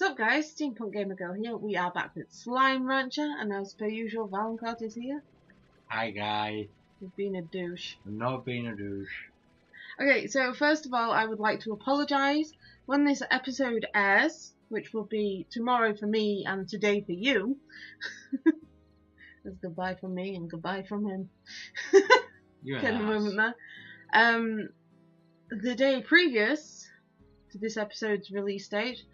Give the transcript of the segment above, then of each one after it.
What's up guys, Steampunk Gamer Girl here. We are back with Slime Rancher, and as per usual, Vallincourt is here. Hi guys. He's being a douche. I'm not being a douche. Okay, so first of all, I would like to apologise. When this episode airs, which will be tomorrow for me and today for you, there's goodbye from me and goodbye from him. Get a moment there. The day previous to this episode's release date,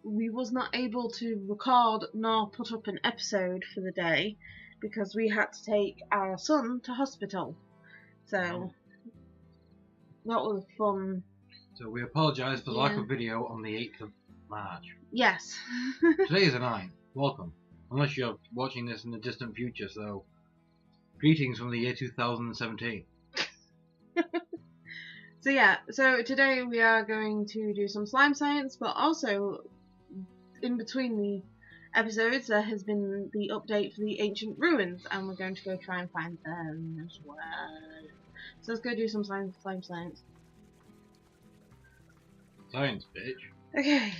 we was not able to record nor put up an episode for the day because we had to take our son to hospital. So that was fun. So we apologise for the lack of video on the 8th of March. Yes. Today is the 9th. Welcome. Unless you're watching this in the distant future, so greetings from the year 2017. So yeah, so today we are going to do some slime science, but also in between the episodes there has been the update for the ancient ruins, and we're going to go try and find them as well. So let's go do some slime science. Science, bitch. Okay.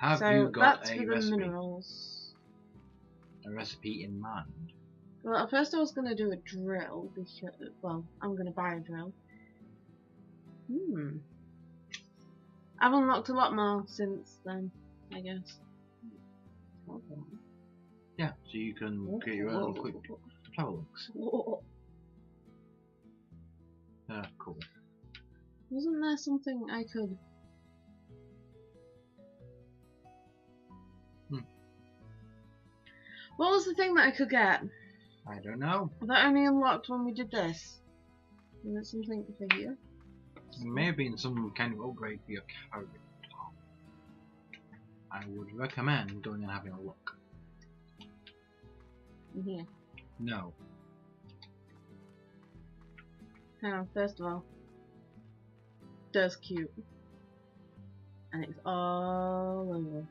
Have so you got that's a for the recipe? Minerals. A recipe in mind? Well, at first I was going to do a drill because, well, I'm going to buy a drill. I've unlocked a lot more since then, I guess. Yeah, so you can get your own quick travel links. Cool. Wasn't there something I could... What was the thing that I could get? I don't know. That only unlocked when we did this. Is it something for here? It may have been some kind of upgrade for your character. I would recommend going and having a look. In here. No. Hang on, first of all. Does cute. And it's all over.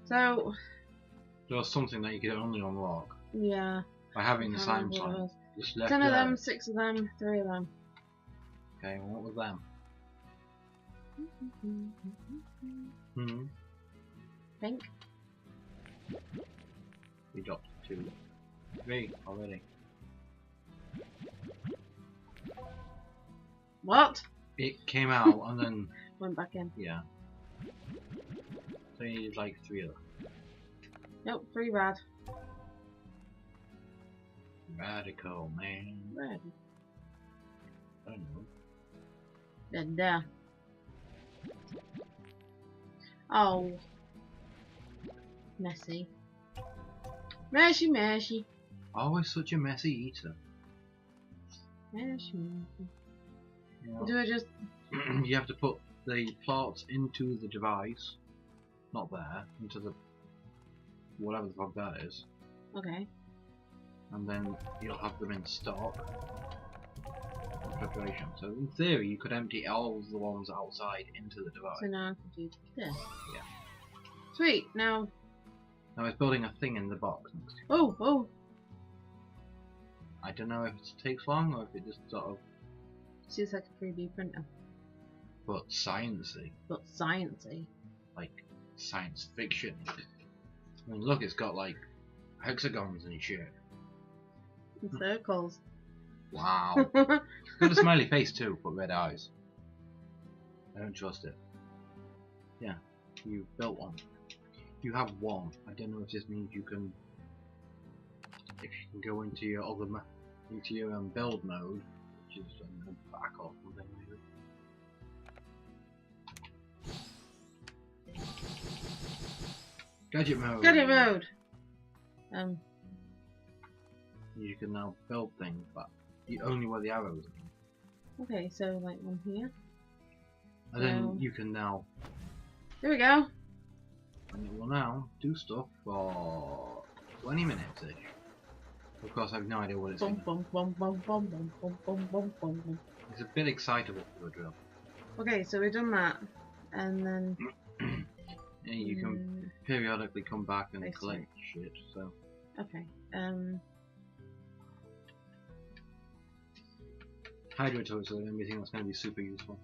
So... There's something that you could only unlock yeah. by having the slime slime. Just left 10 of there. them, 6 of them, 3 of them. Okay, well, what was them? Pink. We dropped 2. 3 already. What? It came out and then... Went back in. Yeah. So you need like 3 of them. Nope, 3 rad. Radical, man. Red. I don't know. Then there. Oh. Messy. Meshy. Always such a messy eater. Meshy. You know, Do I just... you have to put the plots into the device. Not there. Into the... whatever the fuck that is. Okay. And then you'll have them in stock. Preparation. So in theory you could empty all of the ones outside into the device. So now I can do this. Yeah. Sweet, now... Now it's building a thing in the box next to it. Oh! I don't know if it takes long or if it just sort of... Seems like a 3D printer. But sciencey. But sciencey. Like science fiction. I mean look, it's got like hexagons and shit. And circles. Wow. It's got a smiley face too, but red eyes. I don't trust it. Yeah, you built one. You have one. I don't know if this means you can, if you can go into your other, into your build mode, which is back or something maybe. Gadget mode. Gadget mode! You can now build things, but only where the arrows are. Okay, so like one here. And then you can now... There we go! And it will now do stuff for 20 minutes-ish. Of course I have no idea what it's doing. It's a bit excitable for a drill. Okay, so we've done that. And then... Yeah, you can periodically come back and Basically. collect shit, so... Okay, Hydro torch is the only thing that's going to be super useful.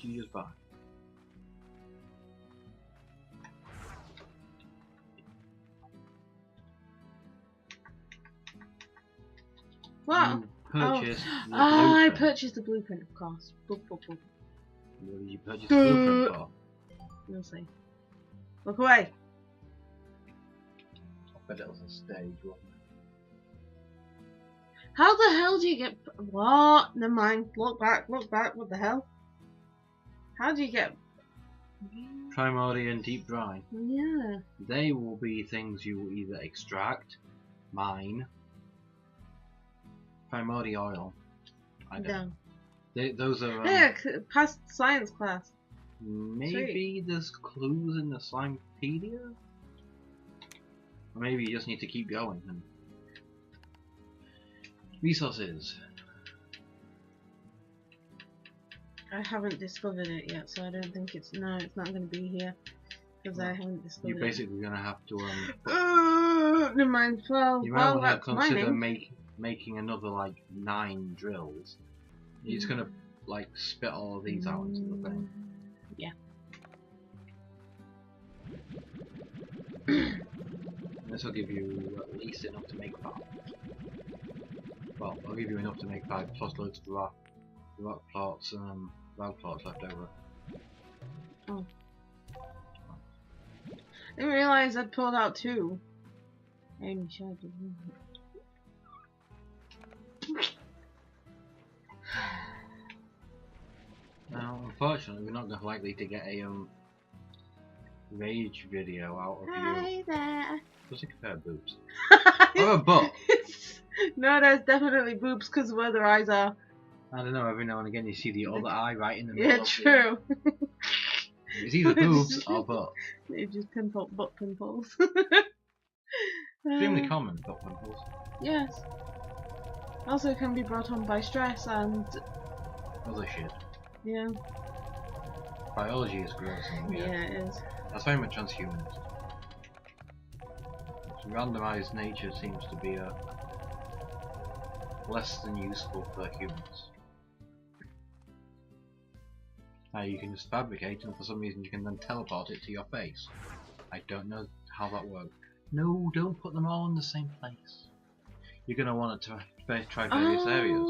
did you just buy? What? You purchased the I blueprint. purchased the blueprint, of course. Boop, boop, boop. What did you purchase the blueprint for? We'll see. Look away. I bet it was a stage, wasn't it? How the hell do you get... What? Never mind. Look back, look back. What the hell? How do you get... Primordial and deep brine. Yeah. They will be things you will either extract, mine, primordial oil. I don't know. Those are... yeah, past science class. Maybe there's clues in the Slimepedia? Or maybe you just need to keep going. And... Resources. I haven't discovered it yet, so I don't think it's... No, it's not going to be here. Because I haven't discovered You're basically going to have to... never mind. Well, you might want to that's consider mining. making another, like, 9 drills. You're just going to, like, spit all of these out into the thing. Yeah. This will give you at least enough to make 5. Well, I'll give you enough to make 5 plus loads of rock plots and rag plots left over. Oh. I didn't realise I'd pulled out 2. Amy showed it. Now, unfortunately, we're not likely to get a rage video out of you. Hi there. Just a pair of boobs. Or a butt. No, there's definitely boobs because of where their eyes are. I don't know, every now and again you see the other eye right in the middle. Yeah, true. It's either boobs or butt. They just pimple butt pimples. Extremely common, butt pimples. Yes. Also can be brought on by stress and... Other shit. Yeah. Biology is gross and weird. Yeah, it is. That's very much transhumanist. Randomized nature seems to be less than useful for humans. Now you can just fabricate, and for some reason you can then teleport it to your face. I don't know how that works. No, don't put them all in the same place. You're going to want to try various areas.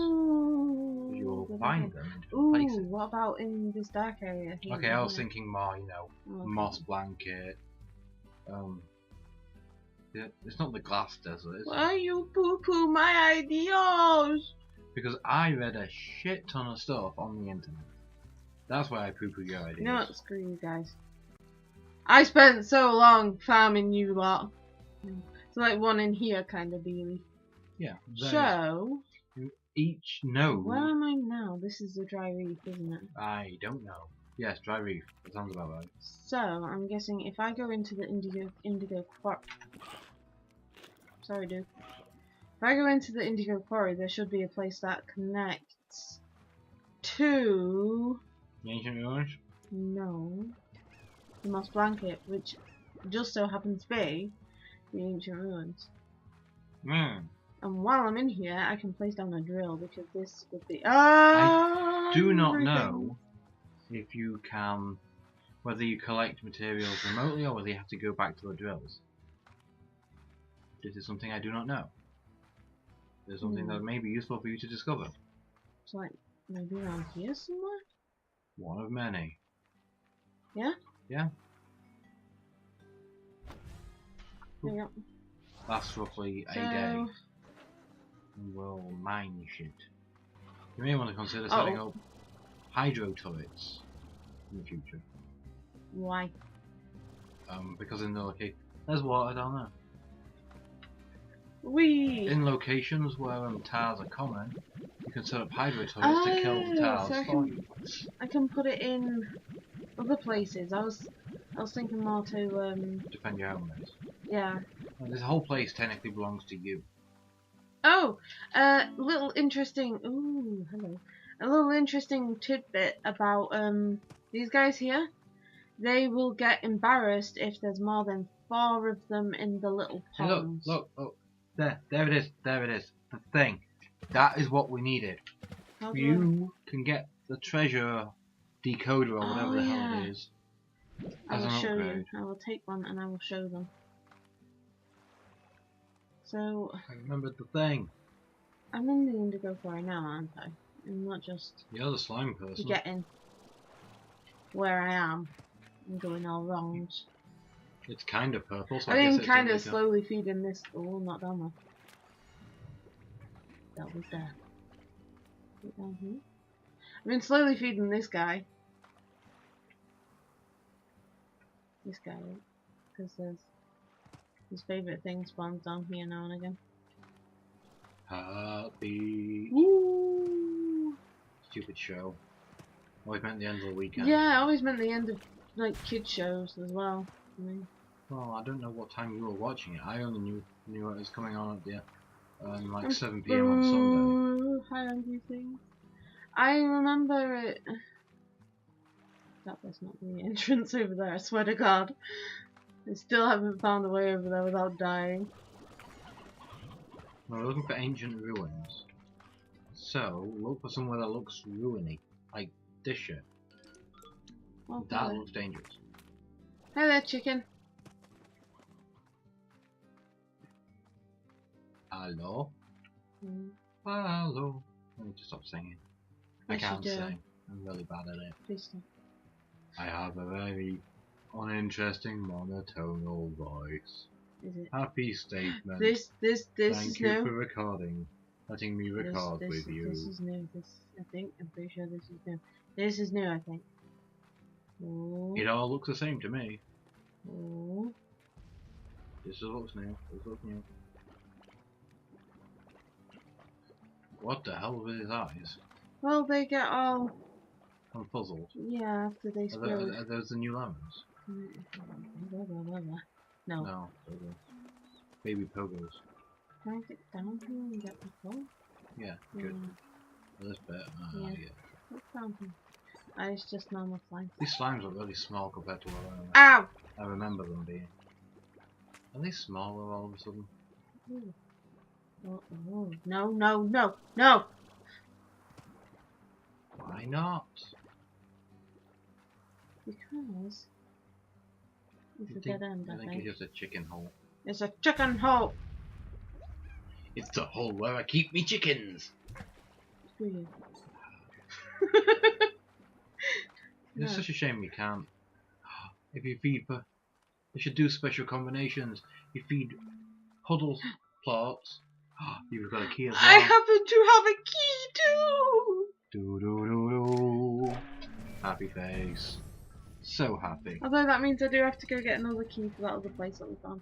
You'll find them in different places. What about in this dark area here? Okay, I was thinking more, you know, moss blanket. It's not the glass desert, is it? Why you poo-poo my ideas? Because I read a shit ton of stuff on the internet. That's why I poo-poo your ideas. You know what? Screw you guys. I spent so long farming you lot. It's like one in here kind of dealy. Yeah. So... Each node... Where am I now? This is the dry reef, isn't it? I don't know. Yes, dry reef. That sounds about right. So, I'm guessing if I go into the indigo quarry... Sorry, dude. If I go into the indigo quarry, there should be a place that connects to... The ancient ruins? No. The moss blanket, which just so happens to be the ancient ruins. And while I'm in here, I can place down a drill because this would be... I do not know if you can... whether you collect materials remotely or whether you have to go back to the drills. This is something I do not know. There's something that may be useful for you to discover. It's like maybe around here somewhere? One of many. Yeah? Yeah. There you go. That's roughly a day. And we'll mine shit. You may want to consider setting up hydro turrets in the future. Why? Because in the location there's water down there. In locations where tars are common, you can set up hydro turrets to kill the tars for you. I can put it in other places. I was thinking more to defend your own base. Yeah. Well, this whole place technically belongs to you. Oh, little interesting. Ooh, hello. A little interesting tidbit about these guys here. They will get embarrassed if there's more than 4 of them in the little ponds. Hey, look, there it is, the thing. That is what we needed. You can get the treasure decoder or whatever the hell yeah. it is. I As will an show upgrade. you. I will take one and I will show them. So I remembered the thing. I'm in the Indigo Quarry now, aren't I? I'm not just You're the slime person. forgetting where I am and going all wrongs. It's kind of purple, so I I guess mean, it's kind of indigo. slowly feeding this. Oh, not down there. That was there. Put down here. I've been slowly feeding this guy. This guy, because there's his favourite thing spawns down here now and again. Happy. Woo! Stupid show. Always meant the end of the weekend. Yeah, I always meant the end of like kid shows as well. I mean, Well, I don't know what time you were watching it. I only knew it was coming on at the like 7 oh, PM on Sunday. hi, angry thing. I remember it. That was not the entrance over there. I swear to God, I still haven't found a way over there without dying. We're looking for ancient ruins. So look for somewhere that looks ruiny, like this shit. Oh, That hello. looks dangerous. Hey there, chicken. Hello. Mm, Hello. I need to stop singing. Yes, I you can't do. sing. I'm really bad at it. please don't. I have a very uninteresting monotonal voice. Is it? Happy statement. This Thank is you new. for recording. Letting me record this, with you. This is new. I think. I'm pretty sure this is new. This is new, I think. Oh. It all looks the same to me. Oh. This looks new. This looks new. What the hell with his eyes? Well, they get all. I'm puzzled. Yeah, after they explode. Are those the new lemons? No. No, those are baby pogos. Can I get down here and get the phone? Yeah, good. This bit. Yeah. Yeah. What's down here? It's just normal slime. These slimes are really small compared to what Ow! I remember them being. Are they smaller all of a sudden? Ooh. Oh, oh. No, no, no, no! Why not? Because it's a I dead end, I think think. it's just a chicken hole. It's a chicken hole! It's the hole where I keep me chickens! Screw you. It's such a shame you can't. If you feed for. They should do special combinations. You feed puddles plots. You've got a key as well. I happen to have a key too! Do do do do. Happy face. So happy. Although that means I do have to go get another key for that other place that we found.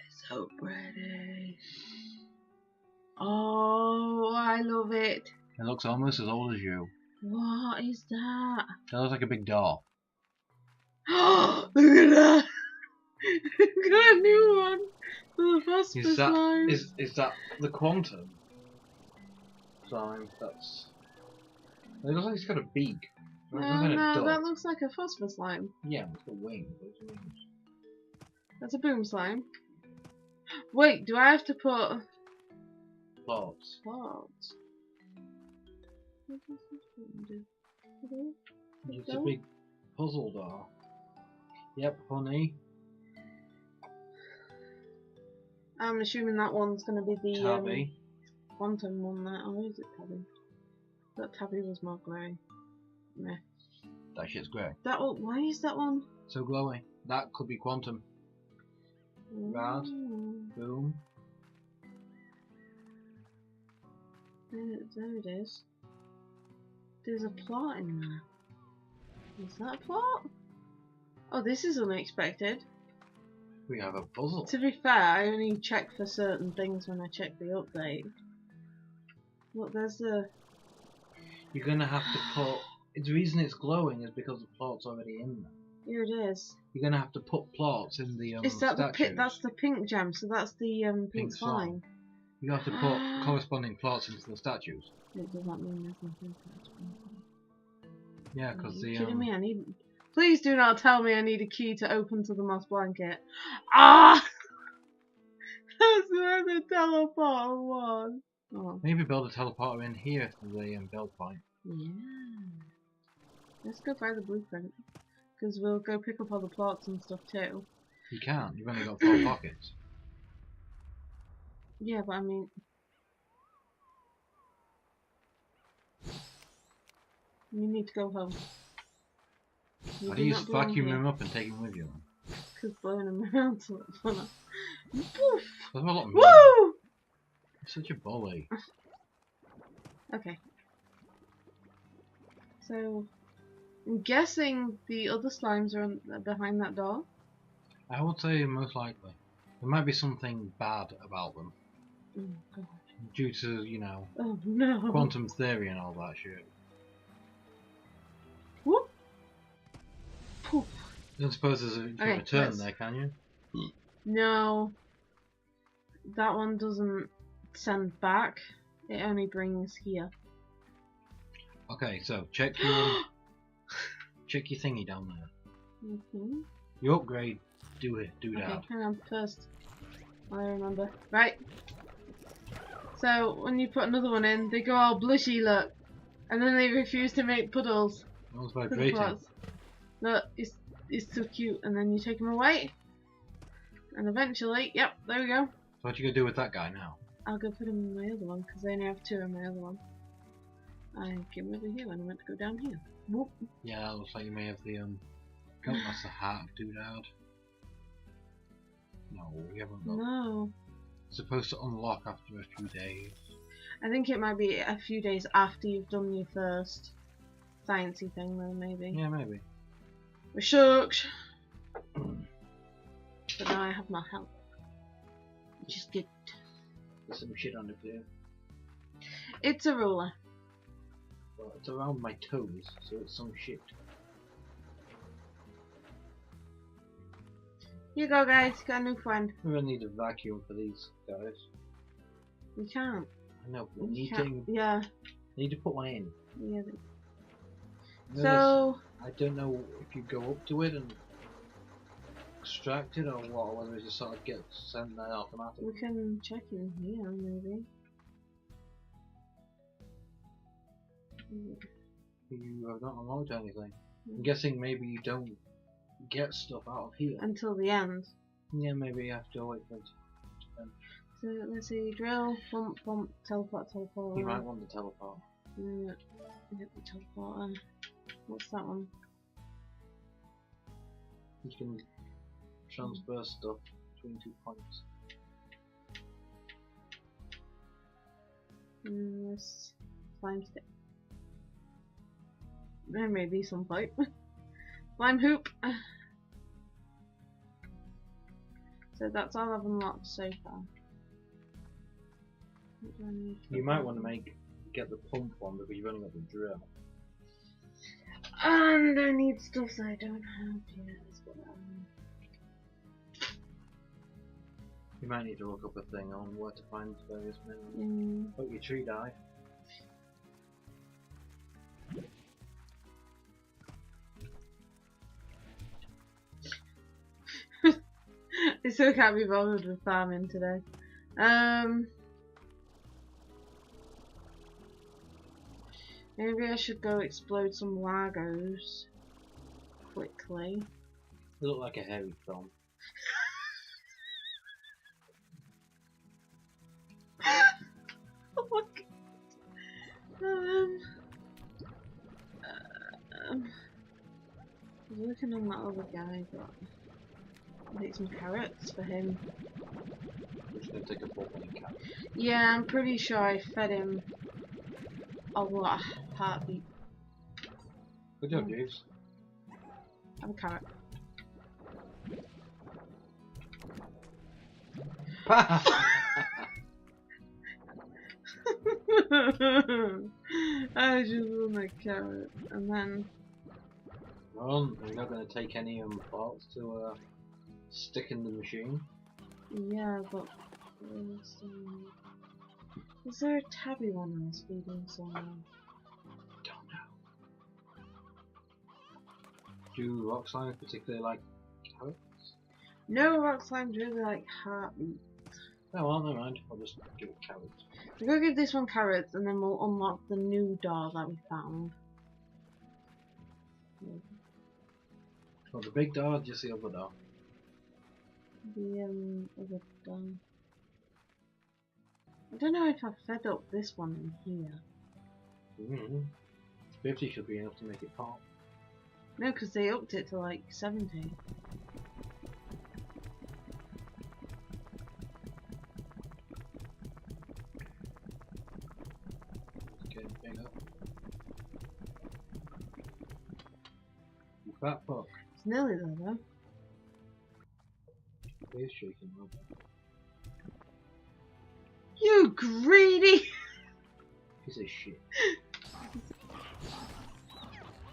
It's so pretty. Oh, I love it. It looks almost as old as you. What is that? That looks like a big doll. Oh, look at that! Got a new one. The phosphor slime. Is that the quantum slime? That's. It looks like it's got a beak. No, that looks like a phosphor slime. Yeah, it's got wings. Those wings. That's a boom slime. Wait, do I have to put Plots. plots? What does this one do? It's a big puzzle doll. Yep, honey. I'm assuming that one's going to be the Tabby. quantum one there. Oh, where is it, Tabby? That Tabby was more grey. Meh. That shit's grey. That one, why is that one? So glowy. That could be quantum. Rad. Boom. There it is. There's a plot in there. Is that a plot? Oh, this is unexpected. We have a puzzle. To be fair, I only check for certain things when I check the update. Look, there's the... You're gonna have to put. The reason it's glowing is because the plot's already in there. Here it is. You're gonna have to put plots in the Is that the statues. that's the pink gem, so that's the pink slime. You have to put corresponding plots into the statues. It does not mean there's nothing. Yeah, because Are you the kidding me? I need... Please do not tell me I need a key to open to the moss blanket. Ah! That's where the teleporter was. Oh. maybe build a teleporter in here for the build point. Yeah. Let's go buy the blueprint. Because we'll go pick up all the plots and stuff too. You can't. You've only got 4 pockets. Yeah, but I mean... You need to go home. How do you vacuum them up and take them with you? Because blowing them around's a lot funner. Woof! There's a lot of Woo! You're such a bully. Okay. So, I'm guessing the other slimes are behind that door. I would say most likely. There might be something bad about them. Oh, God. Due to, you know, Oh, no. quantum theory and all that shit. Whoop! Poof. You don't suppose there's a return there, can you? No. That one doesn't send back. It only brings here. Okay, so check your check your thingy down there. Mm-hmm. You upgrade, do that. Okay, hang on, first. I remember. Right. So when you put another one in, they go all blushy, look, and then they refuse to make puddles. That was vibrating. Look, it's so cute, and then you take them away, and eventually, yep, there we go. So what you gonna do with that guy now? I'll go put him in my other one because I only have 2 in my other one. I came over here when I meant to go down here. Whoop. Yeah, it looks like you may have the that's the hat of Doodad. No, we haven't got. No. It's supposed to unlock after a few days. I think it might be a few days after you've done your first sciencey thing, though, maybe. Yeah, maybe. We're shocked. But now I have my help. Which is good. There's some shit under here. It's a ruler. Well, it's around my toes, so it's some shit. Here you go, guys. Got a new friend. We're gonna need a vacuum for these guys. We can't. I know, but we need to put one in. Yeah. So I don't know if you go up to it and extract it or what, or whether it just sort of gets sent there automatically. We can check in here, maybe. You have not unlocked anything. I'm guessing maybe you don't get stuff out of here until the end. Yeah, maybe you have to wait for it to end. So let's see, drill, bump, bump, teleport, teleport. You might want the teleport. Yeah, get the teleporter. What's that one? You can transfer stuff between 2 points. This slime stick. There may be some pipe. Slime hoop. So that's all I've unlocked so far. You might want to get the pump one because you've only got the drill. And I need stuff that I don't have yet as well. You might need to look up a thing on where to find various minerals. Oh, your tree died. I still can't be bothered with farming today. Maybe I should go explode some Lagos quickly. They look like a hairy thumb. Oh my god. I was looking on that other guy, but I need some carrots for him. I'm just gonna take a full many carrots. Yeah, I'm pretty sure I fed him a lot of heartbeat. Good job, Jeeves. Have a carrot. I just want a carrot, and then. Well, you're not going to take any parts to stick in the machine. Yeah, but is there a tabby one I was feeding somewhere? Don't know. Do rock slimes particularly like carrots? No, rock slimes really like heartbeat. Oh well, never mind. I'll just give it carrots. We'll go give this one carrots, and then we'll unlock the new door that we found. Well, the big door, just the other door. The other door. I don't know if I've fed up this one in here. 50 should be enough to make it pop. No, because they upped it to like 70. It's getting bigger. You fat fuck. It's nearly there though. It is shaking up. You greedy! Piece of shit.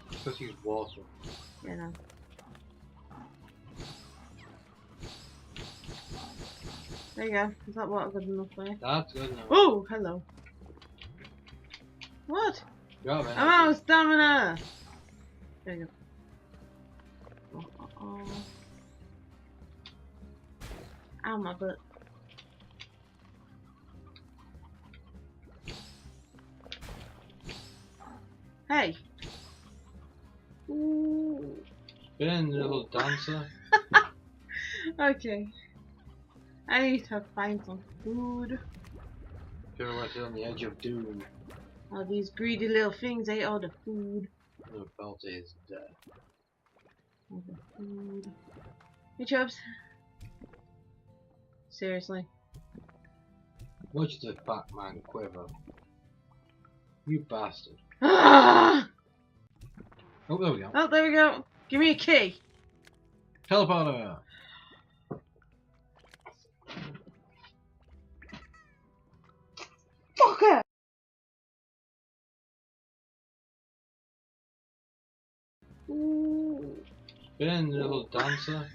Because he's water. Yeah, no. There you go. Is that water good enough for you? That's good enough. Oh, hello. What? I'm I'm out of stamina! There you go. Ow, my butt. Hey! Ooh. Spin, little dancer. Okay. I need to find some food. Pirouetted on the edge of doom. Oh, these greedy little things ate all the food. The belt is dead. All the food. Hey, Chubs. Seriously. Watch the fat man quiver. You bastard. Ah! Oh, there we go. Oh, there we go. Give me a key. Teleporter! Fucker! Ooh. Spin, little dancer.